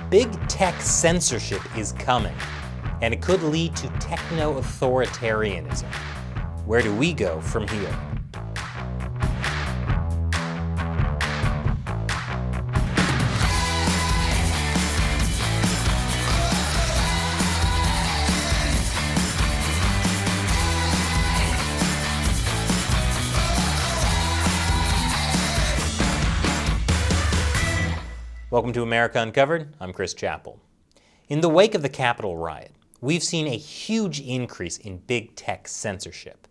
Big tech censorship is coming, and it could lead to techno-authoritarianism. Where do we go from here? Welcome to America Uncovered. I'm Chris Chappell. In the wake of the Capitol riot, we've seen a huge increase in big tech censorship.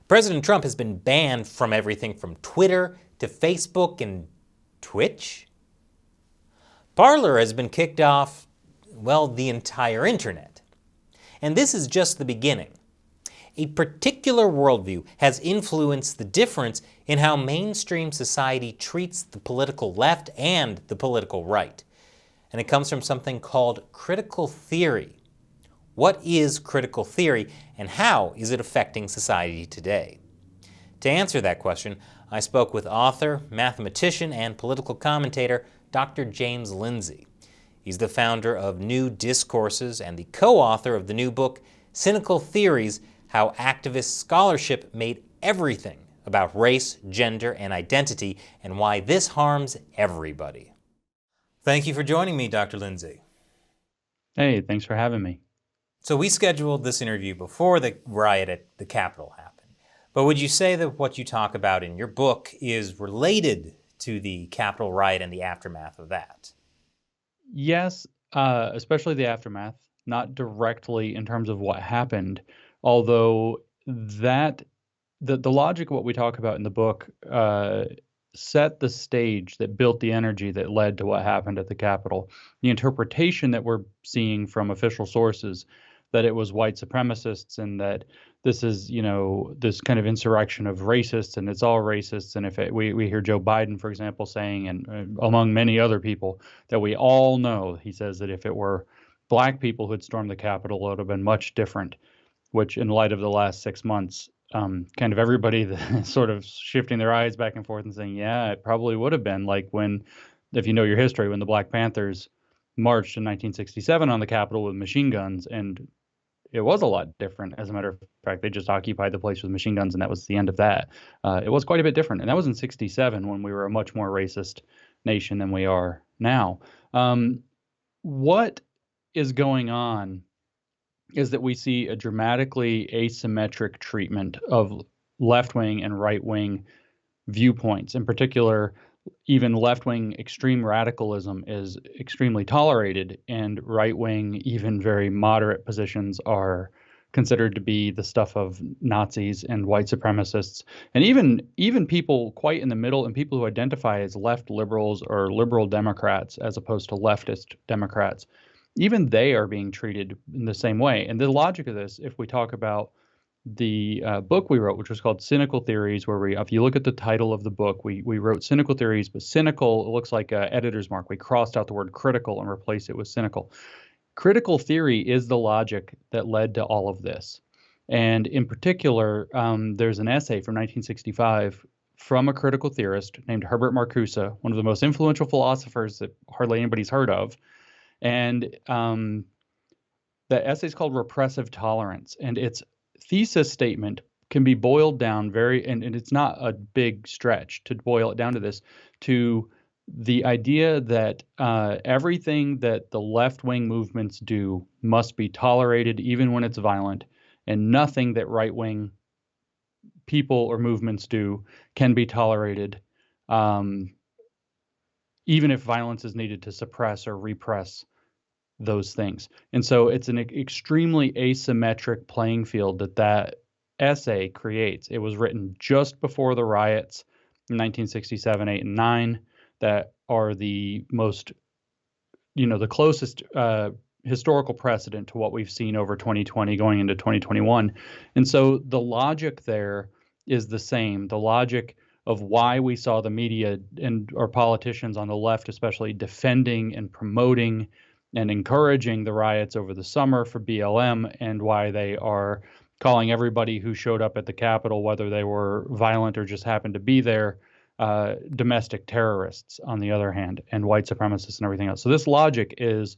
President Trump has been banned from everything from Twitter to Facebook and Twitch. Parler has been kicked off, well, the entire internet. And this is just the beginning. A particular worldview has influenced the difference in how mainstream society treats the political left and the political right. And it comes from something called critical theory. What is critical theory, and how is it affecting society today? To answer that question, I spoke with author, mathematician, and political commentator Dr. James Lindsay. He's the founder of New Discourses and the co-author of the new book, Cynical Theories: How Activist Scholarship Made Everything About Race, Gender, and Identity, and Why This Harms Everybody. Thank you for joining me, Dr. Lindsay. Hey, thanks for having me. So we scheduled this interview before the riot at the Capitol happened. But would you say that what you talk about in your book is related to the Capitol riot and the aftermath of that? Yes, especially the aftermath, not directly in terms of what happened, although that the logic of what we talk about in the book set the stage that built the energy that led to what happened at the Capitol. The interpretation that we're seeing from official sources that it was white supremacists and that this is, this kind of insurrection of racists and it's all racists. And if we hear Joe Biden, for example, saying, and among many other people, that we all know, he says that if it were black people who had stormed the Capitol, it would have been much different, which in light of the last 6 months, kind of everybody sort of shifting their eyes back and forth and saying, yeah, it probably would have been like when, if you know your history, when the Black Panthers marched in 1967 on the Capitol with machine guns, and it was a lot different. As a matter of fact, they just occupied the place with machine guns, and that was the end of that. It was quite a bit different, and that was in 67 when we were a much more racist nation than we are now. What is going on is that we see a dramatically asymmetric treatment of left-wing and right-wing viewpoints. In particular, even left-wing extreme radicalism is extremely tolerated, and right-wing, even very moderate positions are considered to be the stuff of Nazis and white supremacists. And even people quite in the middle and people who identify as left liberals or liberal Democrats as opposed to leftist Democrats, even they are being treated in the same way. And the logic of this, if we talk about the book we wrote, which was called Cynical Theories, where if you look at the title of the book, we wrote Cynical Theories, but cynical, it looks like an editor's mark. We crossed out the word critical and replaced it with cynical. Critical theory is the logic that led to all of this. And in particular, there's an essay from 1965 from a critical theorist named Herbert Marcuse, one of the most influential philosophers that hardly anybody's heard of. And the essay is called Repressive Tolerance, and its thesis statement can be boiled down and it's not a big stretch to boil it down to this, to the idea that everything that the left-wing movements do must be tolerated even when it's violent, and nothing that right-wing people or movements do can be tolerated, even if violence is needed to suppress or repress those things. And so it's an extremely asymmetric playing field that essay creates. It was written just before the riots in 1967, 8, and 9 that are the most, the closest historical precedent to what we've seen over 2020 going into 2021. And so the logic there is the same. The logic of why we saw the media and our politicians on the left especially defending and promoting and encouraging the riots over the summer for BLM, and why they are calling everybody who showed up at the Capitol, whether they were violent or just happened to be there, domestic terrorists on the other hand, and white supremacists and everything else. So this logic is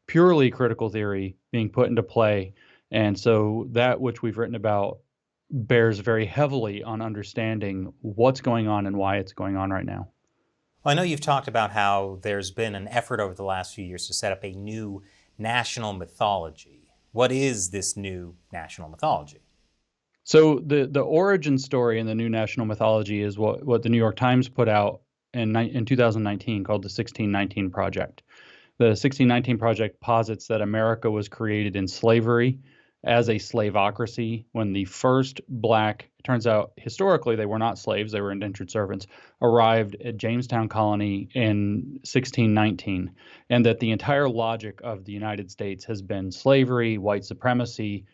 purely critical theory being put into play. And so that which we've written about bears very heavily on understanding what's going on and why it's going on right now. Well, I know you've talked about how there's been an effort over the last few years to set up a new national mythology. What is this new national mythology? So the origin story in the new national mythology is what the New York Times put out in 2019 called the 1619 Project. The 1619 Project posits that America was created in slavery as a slaveocracy when the first black, it turns out historically they were not slaves, they were indentured servants, arrived at Jamestown Colony in 1619, and that the entire logic of the United States has been slavery, white supremacy,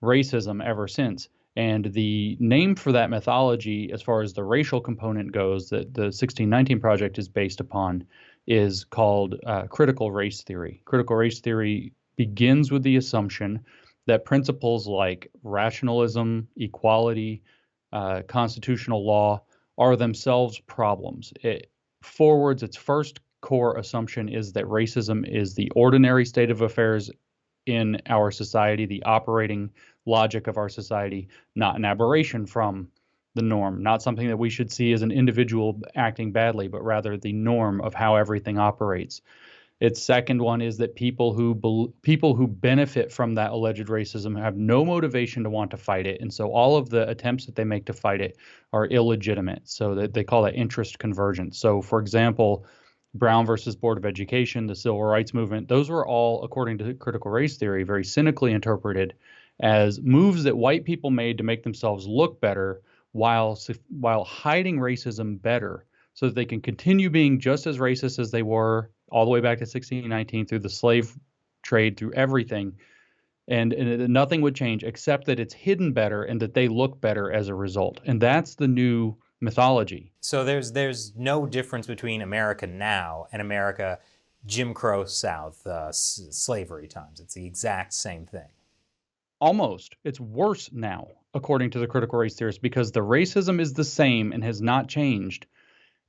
racism ever since. And the name for that mythology, as far as the racial component goes, that the 1619 Project is based upon, is called critical race theory. Critical race theory begins with the assumption that principles like rationalism, equality, constitutional law are themselves problems. It forwards its first core assumption is that racism is the ordinary state of affairs in our society, the operating logic of our society, not an aberration from the norm, not something that we should see as an individual acting badly, but rather the norm of how everything operates. Its second one is that people who benefit from that alleged racism have no motivation to want to fight it, and so all of the attempts that they make to fight it are illegitimate. So that they call that interest convergence. So, for example, Brown versus Board of Education, the Civil Rights Movement, those were all, according to critical race theory, very cynically interpreted as moves that white people made to make themselves look better while hiding racism better so that they can continue being just as racist as they were all the way back to 1619 through the slave trade, through everything. And nothing would change except that it's hidden better and that they look better as a result. And that's the new mythology. So there's no difference between America now and America Jim Crow South, slavery times. It's the exact same thing. Almost. It's worse now, according to the critical race theorists, because the racism is the same and has not changed,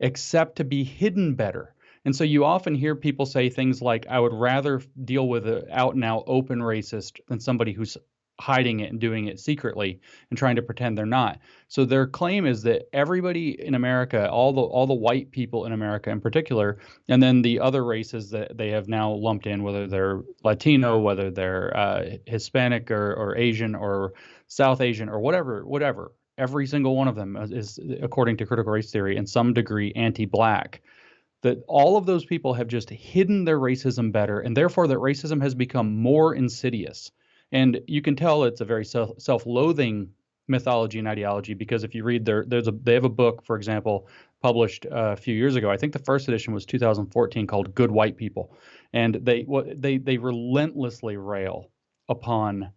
except to be hidden better. And so you often hear people say things like, I would rather deal with an out and out open racist than somebody who's hiding it and doing it secretly and trying to pretend they're not. So their claim is that everybody in America, all the white people in America in particular, and then the other races that they have now lumped in, whether they're Latino, whether they're Hispanic or Asian or South Asian or whatever, every single one of them is, according to critical race theory, in some degree anti-black. That all of those people have just hidden their racism better, and therefore that racism has become more insidious. And you can tell it's a very self-loathing mythology and ideology, because if you read they have a book, for example, published a few years ago. I think the first edition was 2014, called Good White People, and they relentlessly rail upon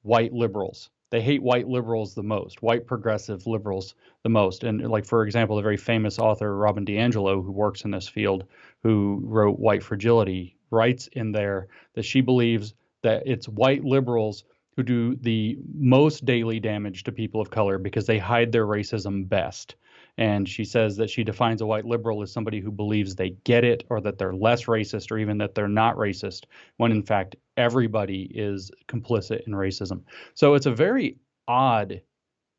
white liberals. They hate white liberals the most, white progressive liberals the most. And like, for example, the very famous author, Robin DiAngelo, who works in this field, who wrote White Fragility, writes in there that she believes that it's white liberals who do the most daily damage to people of color because they hide their racism best. And she says that she defines a white liberal as somebody who believes they get it, or that they're less racist, or even that they're not racist, when in fact everybody is complicit in racism. So it's a very odd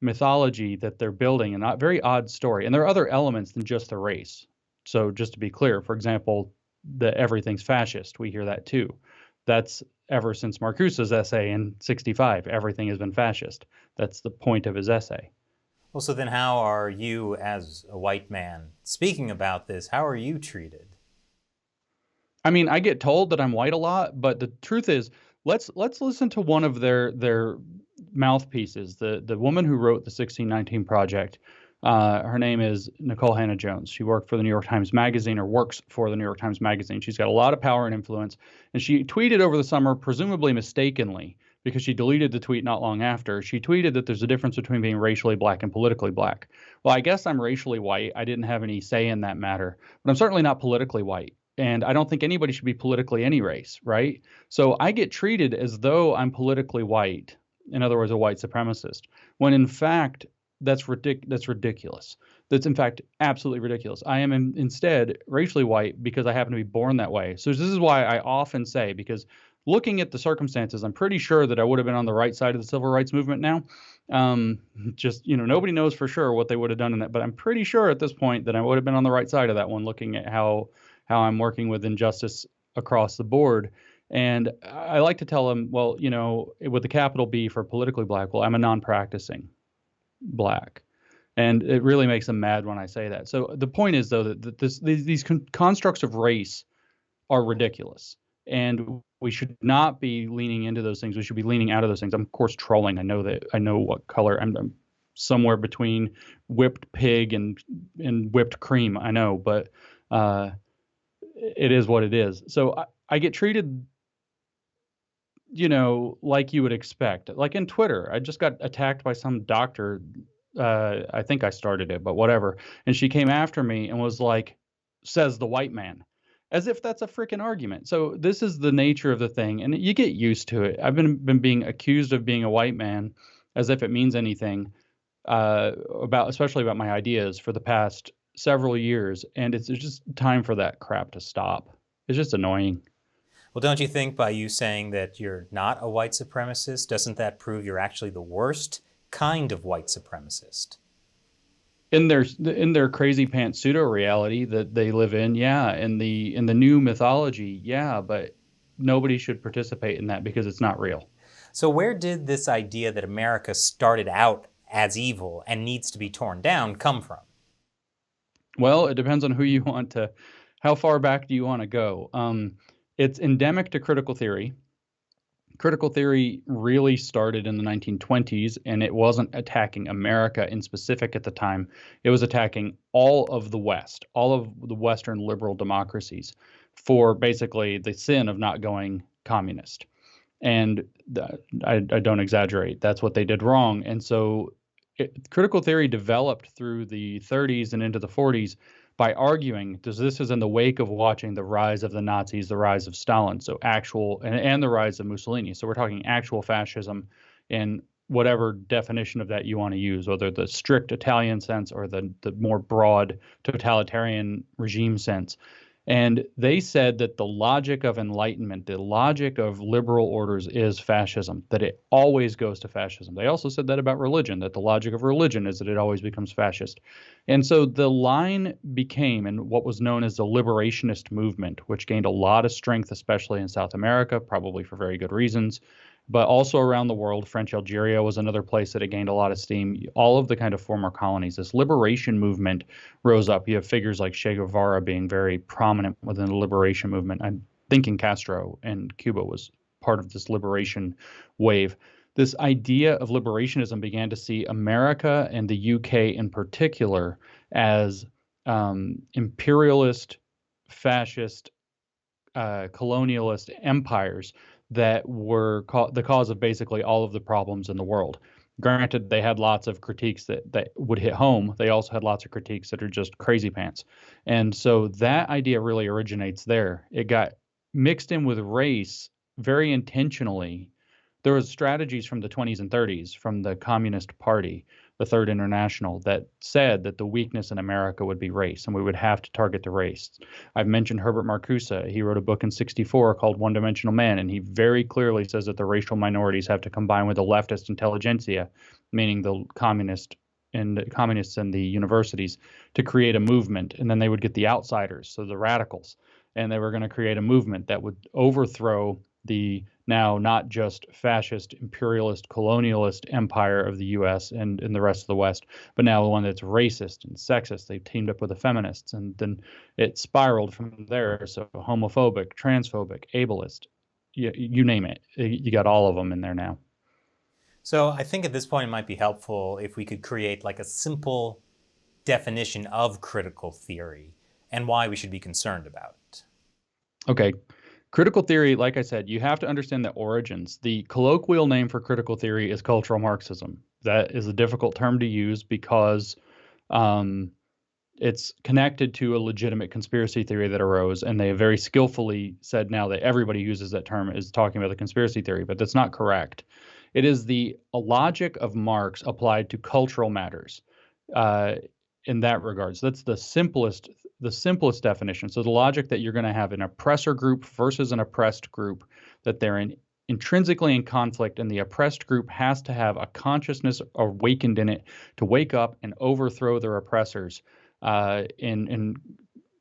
mythology that they're building, and a very odd story. And there are other elements than just the race. So just to be clear, for example, that everything's fascist, we hear that too. That's ever since Marcuse's essay in 65, everything has been fascist. That's the point of his essay. Well, so then how are you, as a white man, speaking about this, how are you treated? I mean, I get told that I'm white a lot, but the truth is, let's listen to one of their mouthpieces. The woman who wrote the 1619 Project, her name is Nicole Hannah-Jones. She worked for the New York Times Magazine, or works for the New York Times Magazine. She's got a lot of power and influence, and she tweeted over the summer, presumably mistakenly, because she deleted the tweet not long after. She tweeted that there's a difference between being racially black and politically black. Well, I guess I'm racially white. I didn't have any say in that matter, but I'm certainly not politically white. And I don't think anybody should be politically any race, right? So I get treated as though I'm politically white, in other words, a white supremacist, when in fact, That's ridiculous. That's in fact absolutely ridiculous. I am instead racially white because I happen to be born that way. So this is why I often say, because looking at the circumstances, I'm pretty sure that I would have been on the right side of the civil rights movement now. Just, nobody knows for sure what they would have done in that, but I'm pretty sure at this point that I would have been on the right side of that one, looking at how I'm working with injustice across the board. And I like to tell them, well, with the capital B for politically black, well, I'm a non-practicing black. And it really makes them mad when I say that. So the point is, though, that these constructs of race are ridiculous. And we should not be leaning into those things. We should be leaning out of those things. I'm, of course, trolling. I know what color. I'm somewhere between whipped pig and whipped cream. I know, but it is what it is. So I get treated, like you would expect. Like in Twitter, I just got attacked by some doctor. I think I started it, but whatever. And she came after me and was like, says the white man, as if that's a freaking argument. So this is the nature of the thing, and you get used to it. I've been being accused of being a white man as if it means anything, especially about my ideas for the past several years, and it's just time for that crap to stop. It's just annoying. Well, don't you think by you saying that you're not a white supremacist, doesn't that prove you're actually the worst kind of white supremacist? In their crazy pants pseudo reality that they live in, yeah. In the new mythology, yeah. But nobody should participate in that because it's not real. So where did this idea that America started out as evil and needs to be torn down come from? Well, it depends on how far back do you want to go? It's endemic to critical theory. Critical theory really started in the 1920s, and it wasn't attacking America in specific at the time. It was attacking all of the West, all of the Western liberal democracies, for basically the sin of not going communist. And I don't exaggerate. That's what they did wrong. And so critical theory developed through the 30s and into the 40s by arguing, this is in the wake of watching the rise of the Nazis, the rise of Stalin, so actual, and the rise of Mussolini. So we're talking actual fascism in whatever definition of that you want to use, whether the strict Italian sense or the more broad totalitarian regime sense. And they said that the logic of enlightenment, the logic of liberal orders is fascism, that it always goes to fascism. They also said that about religion, that the logic of religion is that it always becomes fascist. And so the line became, and what was known as the liberationist movement, which gained a lot of strength, especially in South America, probably for very good reasons, but also around the world. French Algeria was another place that it gained a lot of steam. All of the kind of former colonies, this liberation movement rose up. You have figures like Che Guevara being very prominent within the liberation movement. I'm thinking Castro in Cuba was part of this liberation wave. This idea of liberationism began to see America and the UK in particular as imperialist, fascist, colonialist empires that were the cause of basically all of the problems in the world. Granted, they had lots of critiques that would hit home. They also had lots of critiques that are just crazy pants. And so that idea really originates there. It got mixed in with race very intentionally. There was strategies from the 20s and 30s from the Communist Party, the Third International, that said that the weakness in America would be race, and we would have to target the race. I've mentioned Herbert Marcuse. He wrote a book in '64 called One-Dimensional Man, and he very clearly says that the racial minorities have to combine with the leftist intelligentsia, meaning the communists in the universities, to create a movement, and then they would get the outsiders, so the radicals, and they were going to create a movement that would overthrow the now not just fascist, imperialist, colonialist empire of the U.S. and the rest of the West, but now the one that's racist and sexist. They teamed up with the feminists, and then it spiraled from there. So homophobic, transphobic, ableist, you name it. You got all of them in there now. So I think at this point it might be helpful if we could create like a simple definition of critical theory and why we should be concerned about it. Okay. Critical theory, like I said, you have to understand the origins. The colloquial name for critical theory is cultural Marxism. That is a difficult term to use because it's connected to a legitimate conspiracy theory that arose, and they have very skillfully said now that everybody uses that term is talking about the conspiracy theory, but that's not correct. It is the logic of Marx applied to cultural matters uh, in that regard. So that's the simplest definition. So the logic that you're going to have an oppressor group versus an oppressed group, that they're intrinsically in conflict, and the oppressed group has to have a consciousness awakened in it to wake up and overthrow their oppressors in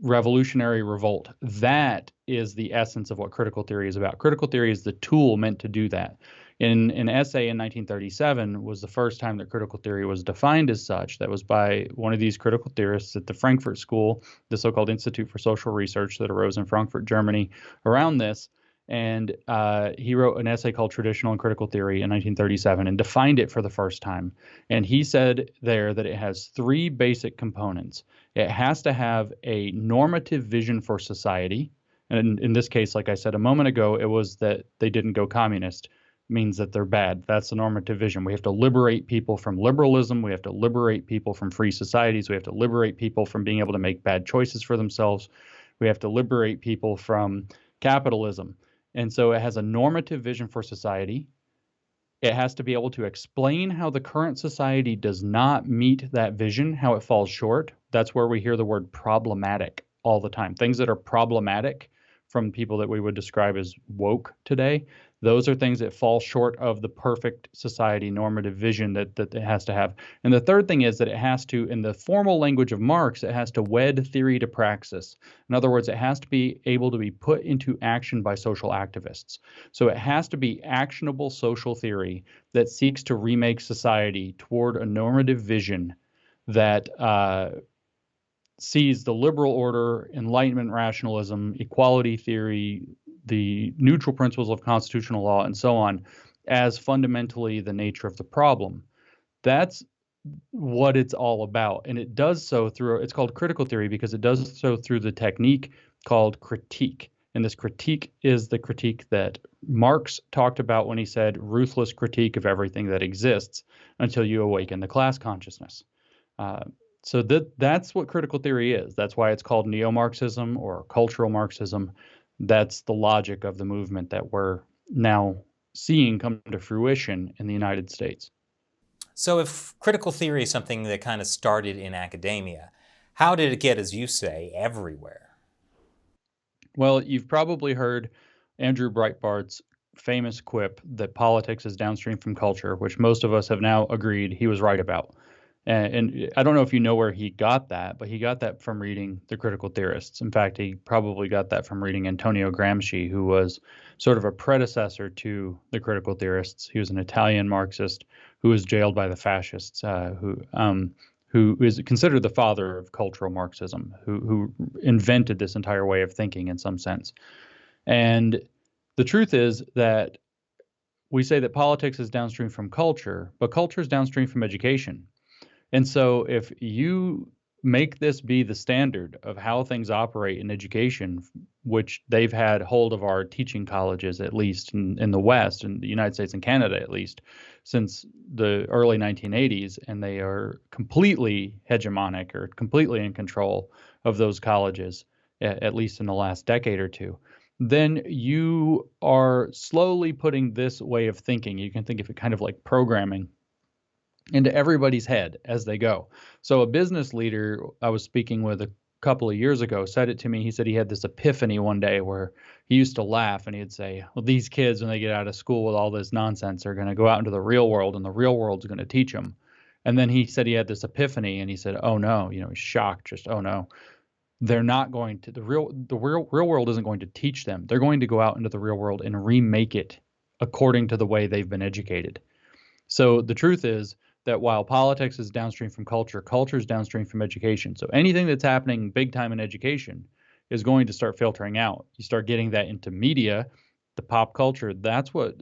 revolutionary revolt. That is the essence of what critical theory is about. Critical theory is the tool meant to do that. In an essay in 1937 was the first time that critical theory was defined as such. That was by one of these critical theorists at the Frankfurt School, the so-called Institute for Social Research that arose in Frankfurt, Germany, around this. And he wrote an essay called Traditional and Critical Theory in 1937 and defined it for the first time. And he said there that it has three basic components. It has to have a normative vision for society. And in this case, like I said a moment ago, it was that they didn't go communist, means that they're bad. That's the normative vision. We have to liberate people from liberalism. We have to liberate people from free societies. We have to liberate people from being able to make bad choices for themselves. We have to liberate people from capitalism. And so it has a normative vision for society. It has to be able to explain how the current society does not meet that vision, how it falls short. That's where we hear the word problematic all the time. Things that are problematic from people that we would describe as woke today, those are things that fall short of the perfect society normative vision that it has to have. And the third thing is that it has to, in the formal language of Marx, it has to wed theory to praxis. In other words, it has to be able to be put into action by social activists. So it has to be actionable social theory that seeks to remake society toward a normative vision that sees the liberal order, Enlightenment rationalism, equality theory, the neutral principles of constitutional law, and so on, as fundamentally the nature of the problem. That's what it's all about. And it does so through, it's called critical theory because it does so through the technique called critique. And this critique is the critique that Marx talked about when he said ruthless critique of everything that exists until you awaken the class consciousness. So that's what critical theory is. That's why it's called neo-Marxism or cultural Marxism. That's the logic of the movement that we're now seeing come to fruition in the United States. So if critical theory is something that kind of started in academia, how did it get, as you say, everywhere? Well, you've probably heard Andrew Breitbart's famous quip that politics is downstream from culture, which most of us have now agreed he was right about. And I don't know if you know where he got that, but he got that from reading the critical theorists. In fact, he probably got that from reading Antonio Gramsci, who was sort of a predecessor to the critical theorists. He was an Italian Marxist who was jailed by the fascists, who is considered the father of cultural Marxism, who invented this entire way of thinking in some sense. And the truth is that we say that politics is downstream from culture, but culture is downstream from education. And so if you make this be the standard of how things operate in education, which they've had hold of our teaching colleges, at least in the West, in the United States and Canada, at least, since the early 1980s, and they are completely hegemonic or completely in control of those colleges, at least in the last decade or two, then you are slowly putting this way of thinking. You can think of it kind of like programming into everybody's head as they go. So a business leader I was speaking with a couple of years ago said it to me. He said he had this epiphany one day where he used to laugh and he'd say, well, these kids, when they get out of school with all this nonsense, are going to go out into the real world and the real world's going to teach them. And then he said he had this epiphany and he said, oh no, he's shocked, just, oh no, they're not going to, the real world isn't going to teach them. They're going to go out into the real world and remake it according to the way they've been educated. So the truth is that while politics is downstream from culture, culture is downstream from education. So anything that's happening big time in education is going to start filtering out. You start getting that into media, the pop culture. That's what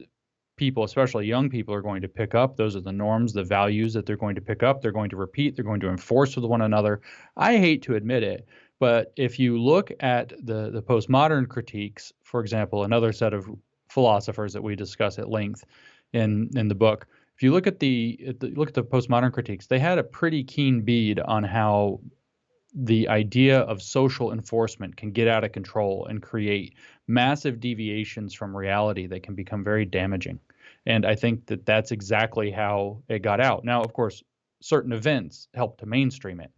people, especially young people, are going to pick up. Those are the norms, the values that they're going to pick up. They're going to repeat. They're going to enforce with one another. I hate to admit it, but if you look at the postmodern critiques, for example, another set of philosophers that we discuss at length in the book, if you look at the postmodern critiques, they had a pretty keen bead on how the idea of social enforcement can get out of control and create massive deviations from reality that can become very damaging. And I think that that's exactly how it got out. Now, of course, certain events helped to mainstream it.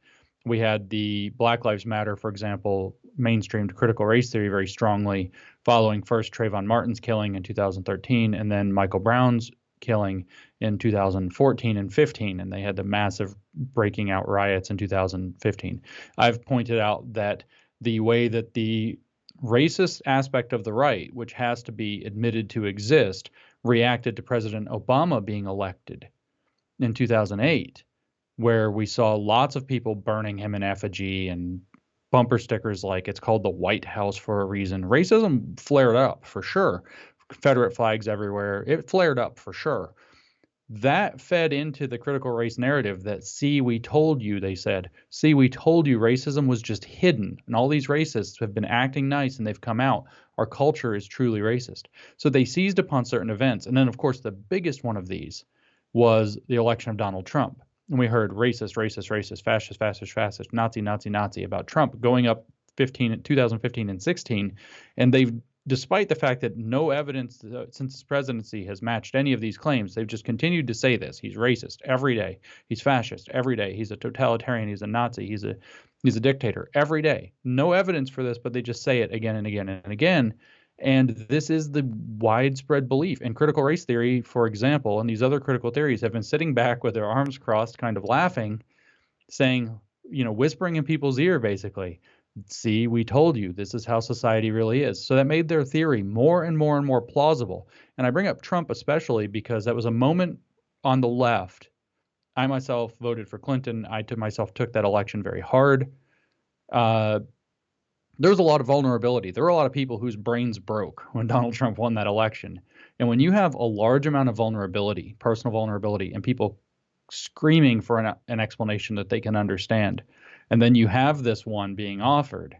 We had the Black Lives Matter, for example, mainstreamed critical race theory very strongly, following first Trayvon Martin's killing in 2013 and then Michael Brown's killing in 2014 and 15. And they had the massive breaking out riots in 2015. I've pointed out that the way that the racist aspect of the right, which has to be admitted to exist, reacted to President Obama being elected in 2008, where we saw lots of people burning him in effigy and bumper stickers like it's called the White House for a reason. Racism flared up for sure. Confederate flags everywhere. It flared up for sure. That fed into the critical race narrative that, see, we told you, they said. See, we told you racism was just hidden. And all these racists have been acting nice and they've come out. Our culture is truly racist. So they seized upon certain events. And then, of course, the biggest one of these was the election of Donald Trump. And we heard racist, racist, racist, fascist, fascist, fascist, Nazi, Nazi, Nazi about Trump going up 2015 and 16. And they've, despite the fact that no evidence since his presidency has matched any of these claims, they've just continued to say this. He's racist every day. He's fascist every day. He's a totalitarian. He's a Nazi. He's a dictator every day. No evidence for this, but they just say it again and again and again. And this is the widespread belief. And critical race theory, for example, and these other critical theories have been sitting back with their arms crossed, kind of laughing, saying, whispering in people's ear, basically, see, we told you, this is how society really is. So that made their theory more and more and more plausible. And I bring up Trump especially because that was a moment on the left. I myself voted for Clinton. I myself took that election very hard. There was a lot of vulnerability. There were a lot of people whose brains broke when Donald Trump won that election. And when you have a large amount of vulnerability, personal vulnerability, and people screaming for an explanation that they can understand, and then you have this one being offered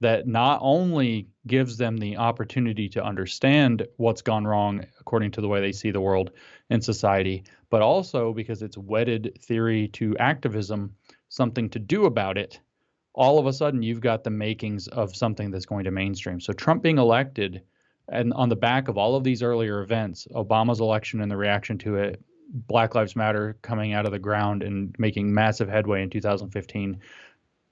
that not only gives them the opportunity to understand what's gone wrong according to the way they see the world and society, but also because it's wedded theory to activism, something to do about it, all of a sudden you've got the makings of something that's going to mainstream. So Trump being elected, and on the back of all of these earlier events, Obama's election and the reaction to it, Black Lives Matter coming out of the ground and making massive headway in 2015,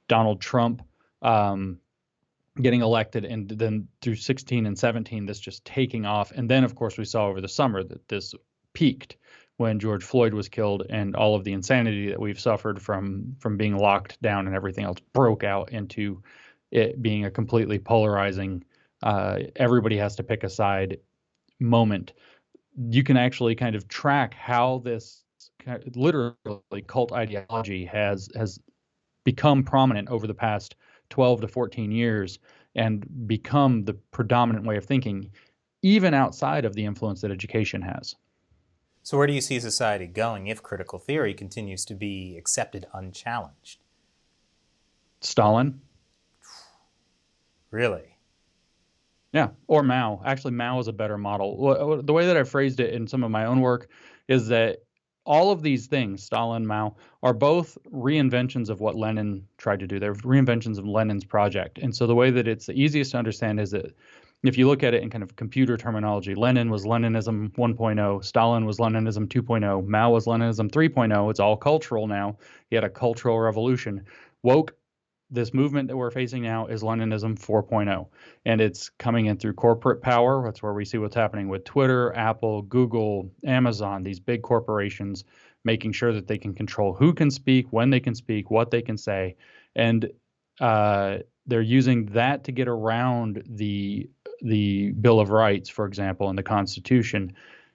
Donald Trump getting elected, and then through 16 and 17, this just taking off. And then, of course, we saw over the summer that this peaked when George Floyd was killed, and all of the insanity that we've suffered from being locked down and everything else broke out into it being a completely polarizing, everybody has to pick a side moment. You can actually kind of track how this literally cult ideology has become prominent over the past 12 to 14 years and become the predominant way of thinking, even outside of the influence that education has. So where do you see society going if critical theory continues to be accepted unchallenged? Stalin. Really? Yeah, or Mao. Actually, Mao is a better model. The way that I phrased it in some of my own work is that all of these things, Stalin, Mao, are both reinventions of what Lenin tried to do. They're reinventions of Lenin's project. And so the way that it's the easiest to understand is that if you look at it in kind of computer terminology, Lenin was Leninism 1.0, Stalin was Leninism 2.0, Mao was Leninism 3.0. It's all cultural now. He had a cultural revolution. Woke, this movement that we're facing now, is Leninism 4.0. And it's coming in through corporate power. That's where we see what's happening with Twitter, Apple, Google, Amazon, these big corporations, making sure that they can control who can speak, when they can speak, what they can say. And they're using that to get around the Bill of Rights, for example, and the Constitution.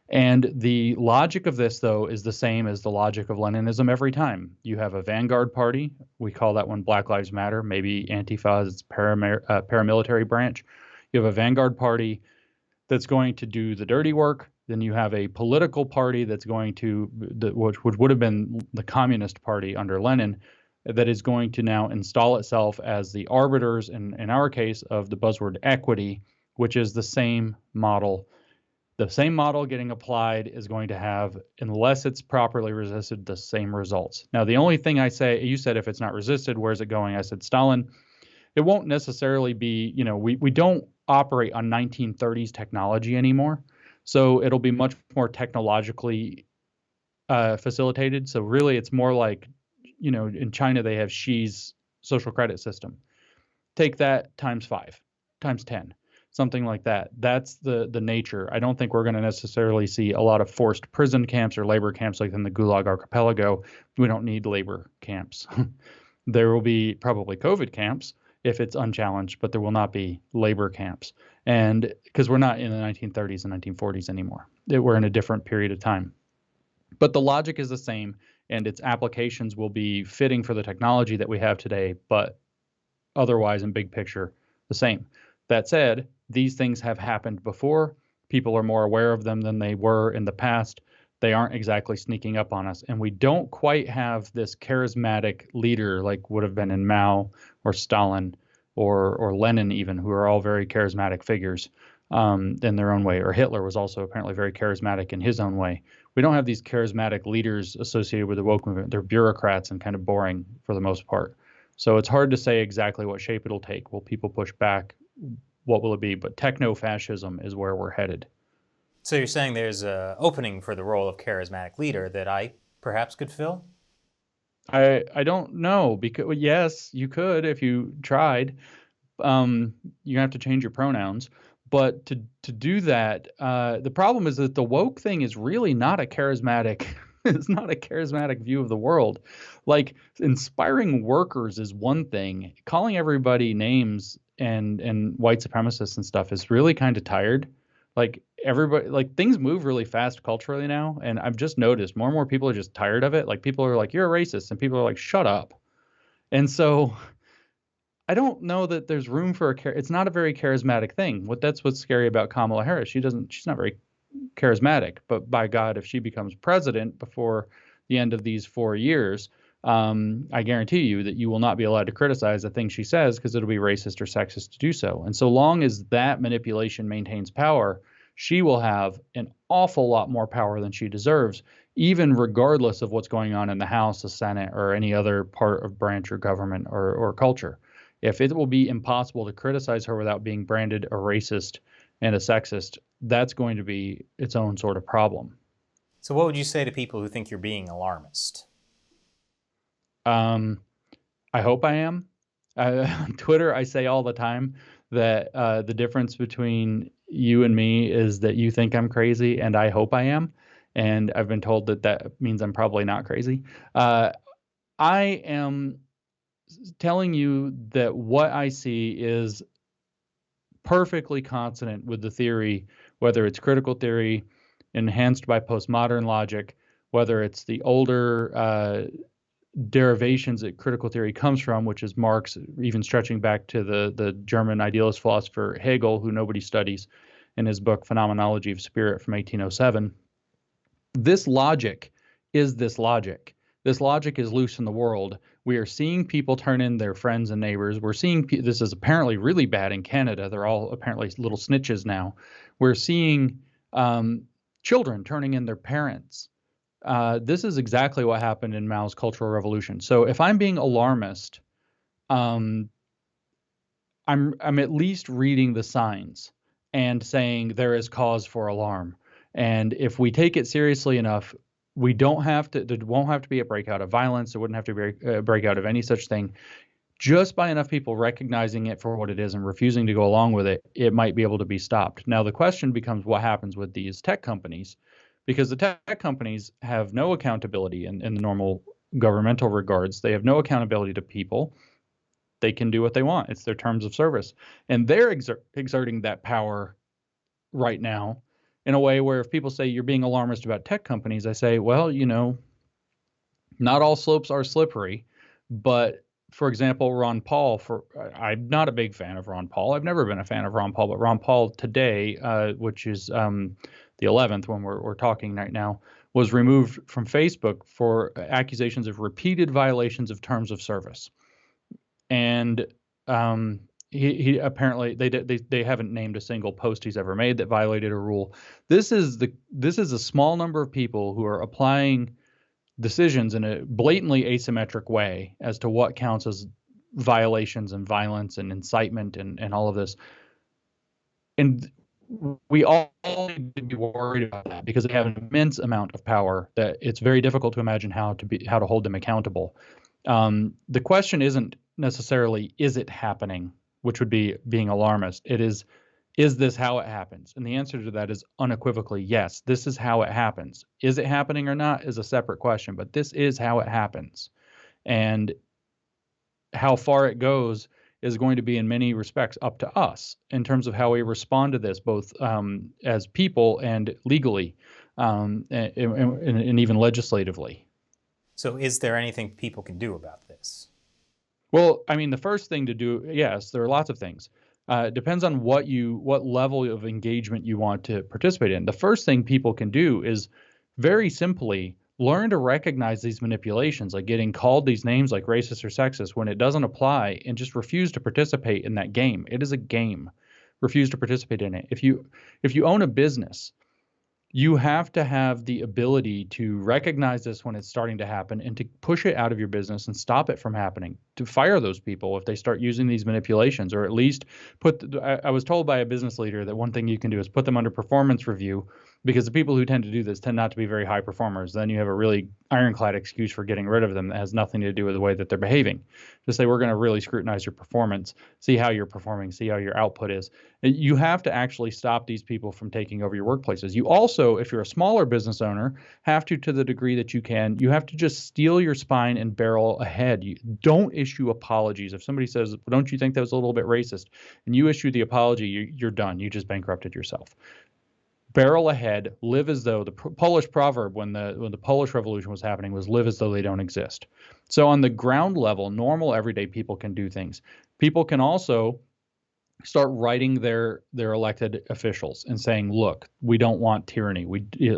And the logic of this, though, is the same as the logic of Leninism every time. You have a vanguard party. We call that one Black Lives Matter, maybe Antifa is its paramilitary branch. You have a vanguard party that's going to do the dirty work. Then you have a political party that's going to, which would have been the Communist Party under Lenin, that is going to now install itself as the arbiters, in our case, of the buzzword equity, which is the same model. The same model getting applied is going to have, unless it's properly resisted, the same results. Now, the only thing I say, you said if it's not resisted, where's it going? I said Stalin. It won't necessarily be, we don't operate on 1930s technology anymore. So it'll be much more technologically facilitated. So really, it's more like, in China, they have Xi's social credit system. Take that times 5, times 10, something like that. That's the nature. I don't think we're going to necessarily see a lot of forced prison camps or labor camps like in the Gulag Archipelago. We don't need labor camps. There will be probably COVID camps if it's unchallenged, but there will not be labor camps. And because we're not in the 1930s and 1940s anymore, we're in a different period of time. But the logic is the same, and its applications will be fitting for the technology that we have today, but otherwise, in big picture, the same. That said, these things have happened before. People are more aware of them than they were in the past. They aren't exactly sneaking up on us. And we don't quite have this charismatic leader like would have been in Mao or Stalin or Lenin even, who are all very charismatic figures in their own way. Or Hitler was also apparently very charismatic in his own way. We don't have these charismatic leaders associated with the woke movement. They're bureaucrats and kind of boring for the most part. So it's hard to say exactly what shape it'll take. Will people push back? What will it be? But techno-fascism is where we're headed. So you're saying there's an opening for the role of charismatic leader that I perhaps could fill? I don't know, because yes, you could if you tried. You have to change your pronouns. But to do that, the problem is that the woke thing is really not a charismatic. It's not a charismatic view of the world. Like, inspiring workers is one thing. Calling everybody names and white supremacists and stuff is really kind of tired. Like, everybody, like, things move really fast culturally now, and I've just noticed more and more people are just tired of it. Like, people are like, "You're a racist," and people are like, "Shut up." And so I don't know that there's room for it's not a very charismatic thing. That's what's scary about Kamala Harris. She's not very charismatic, but by God, if she becomes president before the end of these 4 years, I guarantee you that you will not be allowed to criticize the things she says, because it'll be racist or sexist to do so. And so long as that manipulation maintains power, she will have an awful lot more power than she deserves, even regardless of what's going on in the House, the Senate, or any other part of branch or government or culture. If it will be impossible to criticize her without being branded a racist and a sexist, that's going to be its own sort of problem. So what would you say to people who think you're being alarmist? I hope I am. On Twitter, I say all the time that the difference between you and me is that you think I'm crazy and I hope I am. And I've been told that that means I'm probably not crazy. I am telling you that what I see is perfectly consonant with the theory, whether it's critical theory enhanced by postmodern logic, whether it's the older derivations that critical theory comes from, which is Marx, even stretching back to the German idealist philosopher Hegel, who nobody studies, in his book Phenomenology of Spirit from 1807. This logic is this logic. This logic is loose in the world. We are seeing people turn in their friends and neighbors. We're seeing this is apparently really bad in Canada. They're all apparently little snitches now. We're seeing children turning in their parents. This is exactly what happened in Mao's Cultural Revolution. So if I'm being alarmist, I'm at least reading the signs and saying there is cause for alarm. And if we take it seriously enough, we don't have to. There won't have to be a breakout of violence. There wouldn't have to be a breakout of any such thing. Just by enough people recognizing it for what it is and refusing to go along with it, it might be able to be stopped. Now the question becomes what happens with these tech companies, because the tech companies have no accountability in the normal governmental regards. They have no accountability to people. They can do what they want. It's their terms of service. And they're exerting that power right now in a way where if people say you're being alarmist about tech companies, I say, well, not all slopes are slippery. But for example, Ron Paul, I'm not a big fan of Ron Paul. I've never been a fan of Ron Paul, but Ron Paul today, which is the 11th when we're talking right now, was removed from Facebook for accusations of repeated violations of terms of service. And he apparently they haven't named a single post he's ever made that violated a rule. This is a small number of people who are applying decisions in a blatantly asymmetric way as to what counts as violations and violence and incitement and all of this. And we all need to be worried about that because they have an immense amount of power that it's very difficult to imagine how to hold them accountable. The question isn't necessarily, is it happening, which would be being alarmist. It is this how it happens? And the answer to that is unequivocally yes, this is how it happens. Is it happening or not is a separate question, but this is how it happens. And how far it goes is going to be in many respects up to us in terms of how we respond to this, both as people and legally, and even legislatively. So is there anything people can do about this? Well, I mean, the first thing to do, yes, there are lots of things. It depends on what level of engagement you want to participate in. The first thing people can do is very simply learn to recognize these manipulations, like getting called these names like racist or sexist when it doesn't apply, and just refuse to participate in that game. It is a game. Refuse to participate in it. If you own a business, you have to have the ability to recognize this when it's starting to happen and to push it out of your business and stop it from happening, to fire those people if they start using these manipulations, or at least I was told by a business leader that one thing you can do is put them under performance review, because the people who tend to do this tend not to be very high performers. Then you have a really ironclad excuse for getting rid of them that has nothing to do with the way that they're behaving. Just say, we're going to really scrutinize your performance, see how you're performing, see how your output is. You have to actually stop these people from taking over your workplaces. You also, if you're a smaller business owner, have to the degree that you can, you have to just steel your spine and barrel ahead. You don't issue apologies. If somebody says, don't you think that was a little bit racist, and you issue the apology, you're done. You just bankrupted yourself. Barrel ahead, live as though, the Polish proverb when the Polish Revolution was happening was live as though they don't exist. So on the ground level, normal everyday people can do things. People can also start writing their elected officials and saying, look, we don't want tyranny.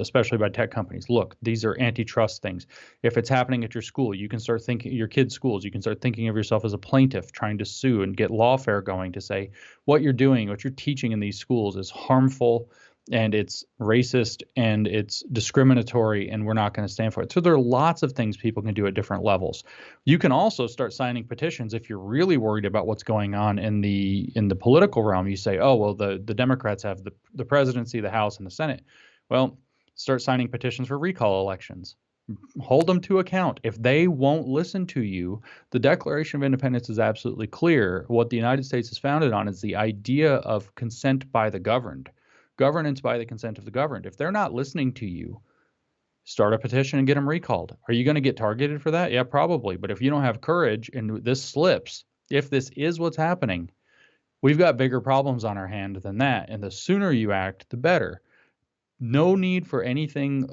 Especially by tech companies. Look, these are antitrust things. If it's happening at your school, you can start thinking, your kids' schools, you can start thinking of yourself as a plaintiff trying to sue and get lawfare going to say what you're doing, what you're teaching in these schools is harmful, and it's racist, and it's discriminatory, and we're not going to stand for it. So there are lots of things people can do at different levels. You can also start signing petitions if you're really worried about what's going on in the political realm. You say, oh, well, the Democrats have the presidency, the House, and the Senate. Well, start signing petitions for recall elections. Hold them to account. If they won't listen to you, the Declaration of Independence is absolutely clear. What the United States is founded on is the idea of consent by the governed. Governance by the consent of the governed. If they're not listening to you, start a petition and get them recalled. Are you going to get targeted for that? Yeah, probably. But if you don't have courage and this slips, if this is what's happening, we've got bigger problems on our hand than that. And the sooner you act, the better. No need for anything,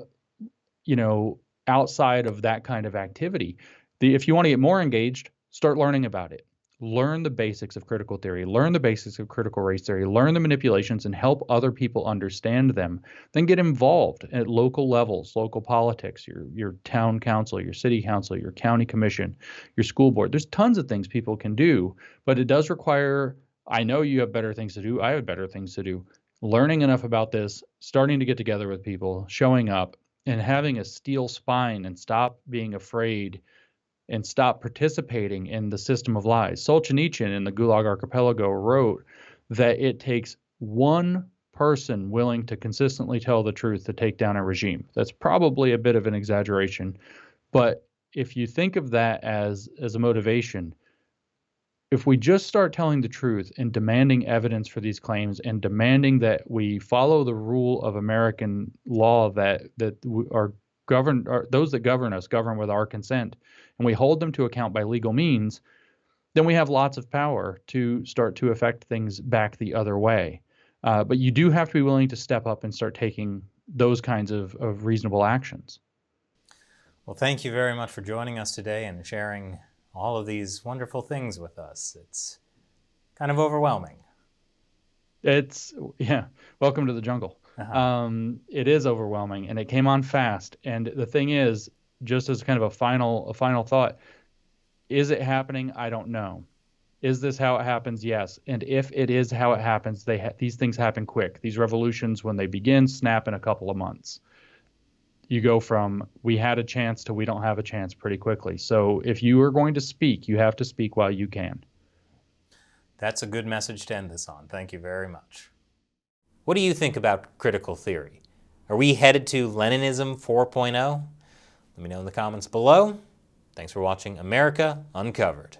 outside of that kind of activity. If you want to get more engaged, start learning about it. Learn the basics of critical theory, learn the basics of critical race theory, learn the manipulations and help other people understand them. Then get involved at local levels, local politics, your town council, your city council, your county commission, your school board. There's tons of things people can do, but it does require, I know you have better things to do, I have better things to do. Learning enough about this, starting to get together with people, showing up, and having a steel spine and stop being afraid and stop participating in the system of lies. Solzhenitsyn in the Gulag Archipelago wrote that it takes one person willing to consistently tell the truth to take down a regime. That's probably a bit of an exaggeration, but if you think of that as a motivation, if we just start telling the truth and demanding evidence for these claims and demanding that we follow the rule of American law that are governed, those that govern us govern with our consent, and we hold them to account by legal means, then we have lots of power to start to affect things back the other way. But you do have to be willing to step up and start taking those kinds of reasonable actions. Well, thank you very much for joining us today and sharing all of these wonderful things with us. It's kind of overwhelming. Welcome to the jungle. It is overwhelming, and it came on fast. And the thing is, just as kind of a final thought, is it happening? I don't know. Is this how it happens? Yes. And if it is how it happens, these things happen quick. These revolutions, when they begin, snap in a couple of months. You go from we had a chance to we don't have a chance pretty quickly. So if you are going to speak, you have to speak while you can. That's a good message to end this on. Thank you very much. What do you think about critical theory? Are we headed to Leninism 4.0? Let me know in the comments below. Thanks for watching America Uncovered.